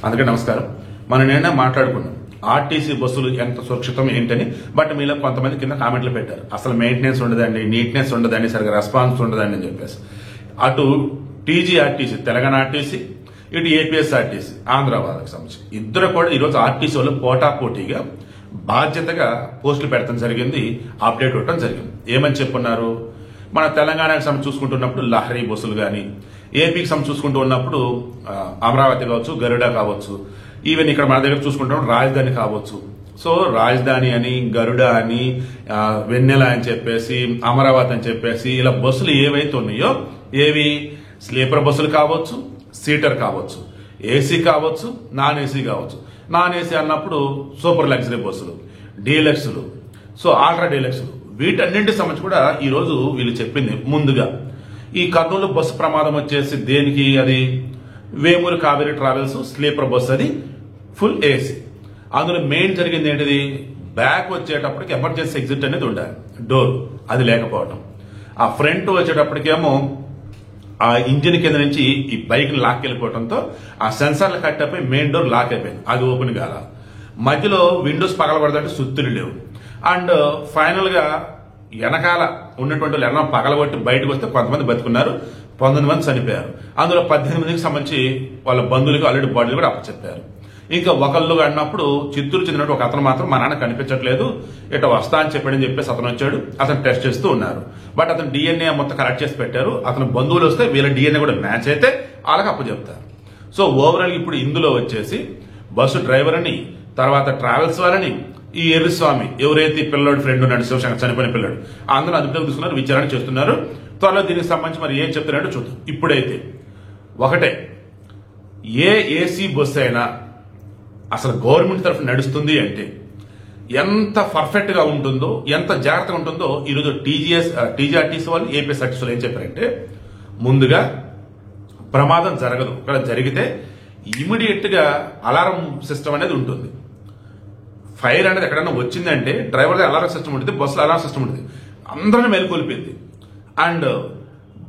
అందుకే నమస్కారం. మనం నిన్న మాట్లాడుకున్నాం ఆర్టీసీ బస్సులు ఎంత సురక్షితం ఏంటని. బట్ మీలో కొంతమంది కింద కామెంట్లు పెట్టారు, అసలు మెయింటెనెన్స్ ఉండదండి, నీట్నెస్ ఉండదండి, సరిగా రెస్పాన్స్ ఉండదండి అని చెప్పేసి. అటు టీజీఆర్టీసీ తెలంగాణ ఆర్టీసీ, ఇటు ఏపీఎస్ఆర్టీసీ ఆంధ్రాకి సంబంధించి ఇద్దరు కూడా ఈరోజు ఆర్టీసీ వాళ్ళు పోటాపోటీగా బాధ్యతగా పోస్టులు పెట్టడం జరిగింది, అప్డేట్ ఇవ్వడం జరిగింది. ఏమని చెప్పున్నారు, మన తెలంగాణకు సంబంధించి చూసుకుంటున్నప్పుడు లహరీ బస్సులు కానీ, ఏపీకి సంబంధించి చూసుకుంటూ ఉన్నప్పుడు అమరావతి కావచ్చు, గరుడ కావచ్చు, ఈవెన్ ఇక్కడ మన దగ్గర చూసుకుంటున్నప్పుడు రాజధాని కావచ్చు. సో రాజధాని అని, గరుడ అని, వెన్నెల అని చెప్పేసి, అమరావతి అని చెప్పేసి ఇలా బస్సులు ఏవైతే ఉన్నాయో, ఏవి స్లీపర్ బస్సులు కావచ్చు, సీటర్ కావచ్చు, ఏసీ కావచ్చు, నాన్ ఏసీ కావచ్చు. నాన్ ఏసీ అన్నప్పుడు సూపర్ లగ్జరీ బస్సులు, డీలక్స్లు, సో ఆల్ట్రా డీలక్స్లు, వీటన్నింటి సంబంధించి కూడా ఈ రోజు వీళ్ళు చెప్పింది ముందుగా. ఈ కర్నూలు బస్సు ప్రమాదం వచ్చేసి దేనికి, అది Vemuru Kaveri travels sleeper bus, అది ఫుల్ ఏసీ. అందులో మెయిన్ జరిగింది ఏంటిది, బ్యాక్ వచ్చేటప్పటికి ఎమర్జెన్సీ ఎగ్జిట్ అనేది ఉండాలి, డోర్ అది లేకపోవడం. ఆ ఫ్రంట్ వచ్చేటప్పటికేమో ఆ ఇంజిన్ కింద నుంచి ఈ బైక్ లాక్కెళ్ళిపోవడంతో ఆ సెన్సార్లు కట్ అయిపోయి మెయిన్ డోర్ లాక్ అయిపోయింది, అది ఓపెన్ కాల. మధ్యలో విండోస్ పగలబడదంటే సుత్తులు లేవు. అండ్ ఫైనల్ గా వెనకాల ఉన్నటువంటి వాళ్ళు ఎన్నో పగలగొట్టి బయటకు వస్తే కొంతమంది బతుకున్నారు, 19 మంది చనిపోయారు. అందులో 18 మందికి సంబంధించి వాళ్ళ బంధువులకు ఆల్రెడీ బాడీలు కూడా అప్పచెప్పారు. ఇంకా ఒకళ్ళు అన్నప్పుడు చిత్తూరు చెందినట్టు ఒక అతను మాత్రం మా నాన్న కనిపించట్లేదు, ఇట్లా వస్తా అని చెప్పాడని చెప్పేసి అతను వచ్చాడు. అతను టెస్ట్ చేస్తూ ఉన్నారు. బట్ అతను డిఎన్ఏ మొత్తం కలెక్ట్ చేసి పెట్టారు. అతను బంధువులు వస్తే వీళ్ళ డిఎన్ఏ కూడా మ్యాచ్ అయితే వాళ్ళకి అప్పచెప్తారు. సో ఓవరాల్ ఇప్పుడు ఇందులో వచ్చేసి బస్సు డ్రైవర్ అని, తర్వాత ట్రావెల్స్ వాళ్ళని, ఈ ఎర్రిస్వామి ఎవరైతే పిల్లడు ఫ్రెండ్ ఉన్నాడు, శివశంకర్ చనిపోయిన పిల్లడు, అందరూ అదుపులోకి తీసుకున్నారు, విచారణ చేస్తున్నారు. త్వరలో దీనికి సంబంధించి మరి ఏం చెప్తున్నాడో చూద్దాం. ఇప్పుడైతే ఒకటే, ఏ ఏసీ బస్సు అయినా అసలు గవర్నమెంట్ తరఫున నడుస్తుంది అంటే ఎంత పర్ఫెక్ట్ గా ఉంటుందో, ఎంత జాగ్రత్తగా ఉంటుందో ఈరోజు టీజీఆర్టీసీ వాళ్ళు, ఏపీఎస్ఆర్టీసీ వాళ్ళు ఏం చెప్పారంటే, ముందుగా ప్రమాదం జరగదు, ఇక్కడ జరిగితే ఇమీడియట్ గా అలారం సిస్టమ్ అనేది ఉంటుంది. ఫైర్ అనేది ఎక్కడన్నా వచ్చిందంటే డ్రైవర్ అలారం సిస్టమ్ ఉంటుంది, బస్సులో అలారం సిస్టమ్ ఉంటుంది, అందరిని మేలుకొల్పింది. అండ్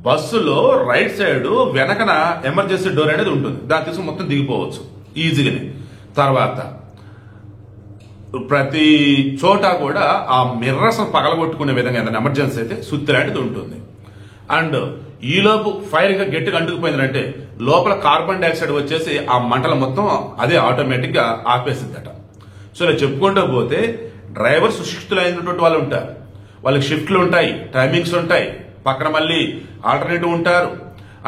బస్సులో రైట్ సైడ్ వెనకన ఎమర్జెన్సీ డోర్ అనేది ఉంటుంది, దాన్ని తీసుకుని మొత్తం దిగిపోవచ్చు ఈజీగానే. తర్వాత ప్రతి చోట కూడా ఆ మిర్రర్స్ పగలగొట్టుకునే విధంగా ఏదైనా ఎమర్జెన్సీ అయితే సుత్తి లాంటిది ఉంటుంది. అండ్ ఈలోపు ఫైర్ గా గట్టిగా అంటుకుపోయిందంటే లోపల కార్బన్ డైఆక్సైడ్ వచ్చేసి ఆ మంటలు మొత్తం అదే ఆటోమేటిక్ గా ఆపేసిందట. సో ఇలా చెప్పుకుంటూ పోతే డ్రైవర్ సుశిక్షితులైనటువంటి వాళ్ళు ఉంటారు, వాళ్ళకి షిఫ్ట్లు ఉంటాయి, టైమింగ్స్ ఉంటాయి, పక్కన మళ్ళీ ఆల్టర్నేటివ్ ఉంటారు.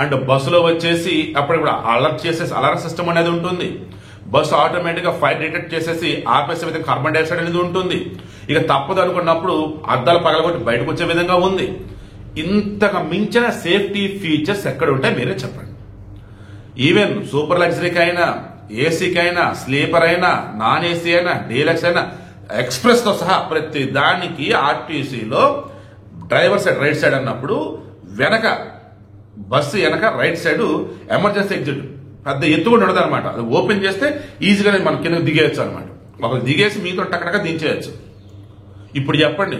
అండ్ బస్సులో వచ్చేసి అప్పుడు అలర్ట్ చేసేసి అలారం సిస్టమ్ అనేది ఉంటుంది. బస్సు ఆటోమేటిక్ గా ఫైర్ డిటెక్ట్ చేసేసి ఆపేసే విధంగా కార్బన్ డైఆక్సైడ్ అనేది ఉంటుంది. ఇక తప్పదు అనుకున్నప్పుడు అద్దాలు పగలగొట్టి బయటకు వచ్చే విధంగా ఉంది. ఇంతకు మించిన సేఫ్టీ ఫీచర్స్ ఎక్కడ ఉంటాయి మీరే చెప్పండి. ఈవెన్ సూపర్ లగ్జరీకి అయినా, ఏసీకి అయినా, స్లీపర్ అయినా, నాన్ ఏసీ అయినా, డీలక్స్ అయినా, ఎక్స్ప్రెస్ తో సహా ప్రతి దానికి ఆర్టీసీలో డ్రైవర్ సైడ్ రైట్ సైడ్ అన్నప్పుడు వెనక బస్సు వెనక రైట్ సైడ్ ఎమర్జెన్సీ ఎగ్జిట్ పెద్ద ఎత్తు కూడా ఉండదు అనమాట. అది ఓపెన్ చేస్తే ఈజీగానే మనం కింద దిగేయచ్చు అనమాట. ఒకరు దిగేసి మీతో టక్కడగా దించేయచ్చు. ఇప్పుడు చెప్పండి,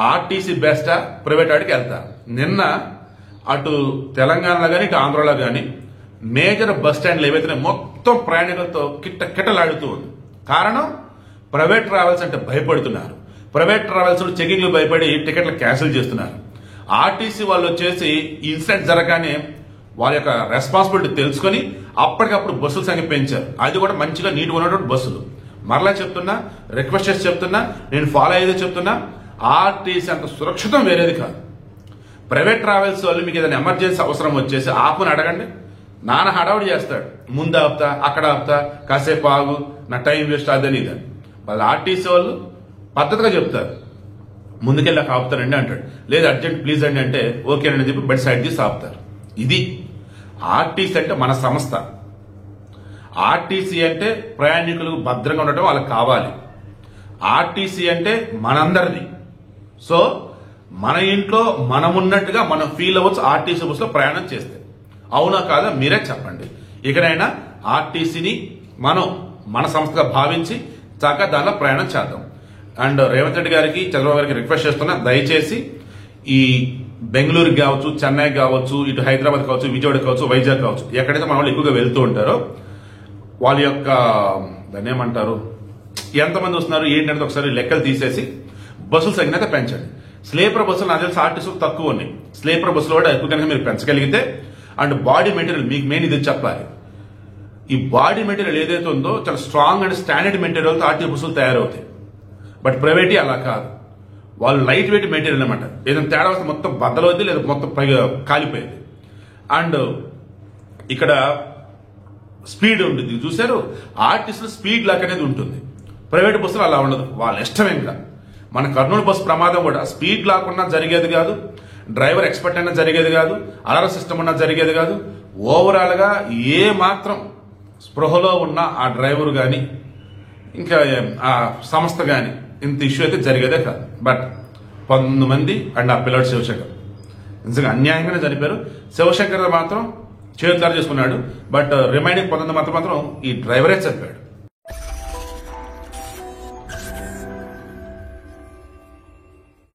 ఆర్టీసీ బెస్టా, ప్రైవేట్ ఆడికి వెళ్తా? నిన్న అటు తెలంగాణలో కానీ, ఇటు ఆంధ్రలో కానీ మేజర్ బస్ స్టాండ్లు ఏవైతే మొత్తం ప్రయాణికులతో కిట్టలాడుతూ ఉంది. కారణం, ప్రైవేట్ ట్రావెల్స్ అంటే భయపడుతున్నారు. ప్రైవేట్ ట్రావెల్స్ చెకింగ్లు భయపడి టికెట్లు క్యాన్సిల్ చేస్తున్నారు. ఆర్టీసీ వాళ్ళు వచ్చేసి ఇన్సిడెంట్ జరగానే వాళ్ళ యొక్క రెస్పాన్సిబిలిటీ తెలుసుకుని అప్పటికప్పుడు బస్సుల సంఖ్య పెంచారు. అది కూడా మంచిగా నీట్గా ఉన్నటువంటి బస్సులు. మరలా చెప్తున్నా, రిక్వెస్ట్ చేసి చెప్తున్నా, నేను ఫాలో అయ్యేదే చెప్తున్నా, ఆర్టీసీ అంత సురక్షితం వేరేది కాదు. ప్రైవేట్ ట్రావెల్స్ వాళ్ళు మీకు ఏదైనా ఎమర్జెన్సీ అవసరం వచ్చేసి ఆపుని అడగండి, నాన్న హడావుడి చేస్తాడు, ముందు ఆపుతా, అక్కడ ఆపుతా, కాసేపు ఆగు, నా టైం వేస్ట్ అదని ఇదని. వాళ్ళు ఆర్టీసీ వాళ్ళు పద్ధతిగా చెప్తారు, ముందుకెళ్ళాక ఆపుతారండి అంటాడు, లేదు అర్జెంట్ ప్లీజ్ అండి అంటే ఓకేనని చెప్పి బెడ్ సైడ్ తీసి ఆపుతారు. ఇది ఆర్టీసీ అంటే మన సంస్థ. ఆర్టీసీ అంటే ప్రయాణికులకు భద్రంగా ఉండటం వాళ్ళకి కావాలి. ఆర్టీసీ అంటే మనందరిది. సో మన ఇంట్లో మనం ఉన్నట్టుగా మనం ఫీల్ అవ్వచ్చు ఆర్టీసీ బస్సులో ప్రయాణం చేస్తే. అవునా కాదా మీరే చెప్పండి. ఇకనైనా ఆర్టీసీని మనం మన సంస్థగా భావించి చక్కగా దానిలో ప్రయాణం చేద్దాం. అండ్ రేవంత్ రెడ్డి గారికి, చంద్రబాబు గారికి రిక్వెస్ట్ చేస్తున్నా, దయచేసి ఈ బెంగళూరు కావచ్చు, చెన్నై కావచ్చు, ఇటు హైదరాబాద్ కావచ్చు, విజయవాడ కావచ్చు, వైజాగ్ కావచ్చు, ఎక్కడైతే మన వాళ్ళు ఎక్కువగా వెళ్తూ ఉంటారో వాళ్ళ యొక్క దాన్ని ఏమంటారు, ఎంతమంది వస్తున్నారు ఏంటంటే ఒకసారి లెక్కలు తీసేసి బస్సులు సంఖ్యత పెంచండి. స్లీపర్ బస్సులు నాకు తెలిసి ఆర్టీసీలు తక్కువ ఉన్నాయి. స్లీపర్ బస్సులు కూడా ఎక్కువ కనుక మీరు పెంచగలిగితే, అండ్ బాడీ మెటీరియల్ మీకు మెయిన్ ఇది చెప్పాలి. ఈ బాడీ మెటీరియల్ ఏదైతే ఉందో చాలా స్ట్రాంగ్ అండ్ స్టాండర్డ్ మెటీరియల్తో ఆర్టీసీ బస్సులు తయారవుతాయి. బట్ ప్రైవేట్ అలా కాదు, వాళ్ళు లైట్ వెయిట్ మెటీరియల్ అనమాట. ఏదైనా తేడా వస్తే మొత్తం బద్దలవుద్ది లేదా మొత్తం పైగా కాలిపోయింది. అండ్ ఇక్కడ స్పీడ్ ఉంటుంది చూసారు, ఆర్టీసీలో స్పీడ్ లాక్ అనేది ఉంటుంది. ప్రైవేట్ బస్సులు అలా ఉండదు, వాళ్ళ ఇష్టం. ఇంకా మన కర్నూలు బస్సు ప్రమాదం కూడా స్పీడ్ లాక్ ఉన్నా జరిగేది కాదు, డ్రైవర్ ఎక్స్పర్ట్ అయినా జరిగేది కాదు, అలారం సిస్టమ్ ఉన్నా జరిగేది కాదు. ఓవరాల్ గా ఏ మాత్రం స్పృహలో ఉన్న ఆ డ్రైవర్ కానీ ఇంకా ఆ సంస్థ కానీ ఇంత ఇష్యూ అయితే జరిగేదే కాదు. బట్ 11 మంది అండ్ ఆ పిల్లడు శివశంకర్ నిజంగా అన్యాయంగానే చనిపోయారు. శివశంకర్ మాత్రం చేతులారా చేసుకున్నాడు. బట్ రిమైనింగ్ 11 మాత్రం ఈ డ్రైవరే చనిపోయాడు.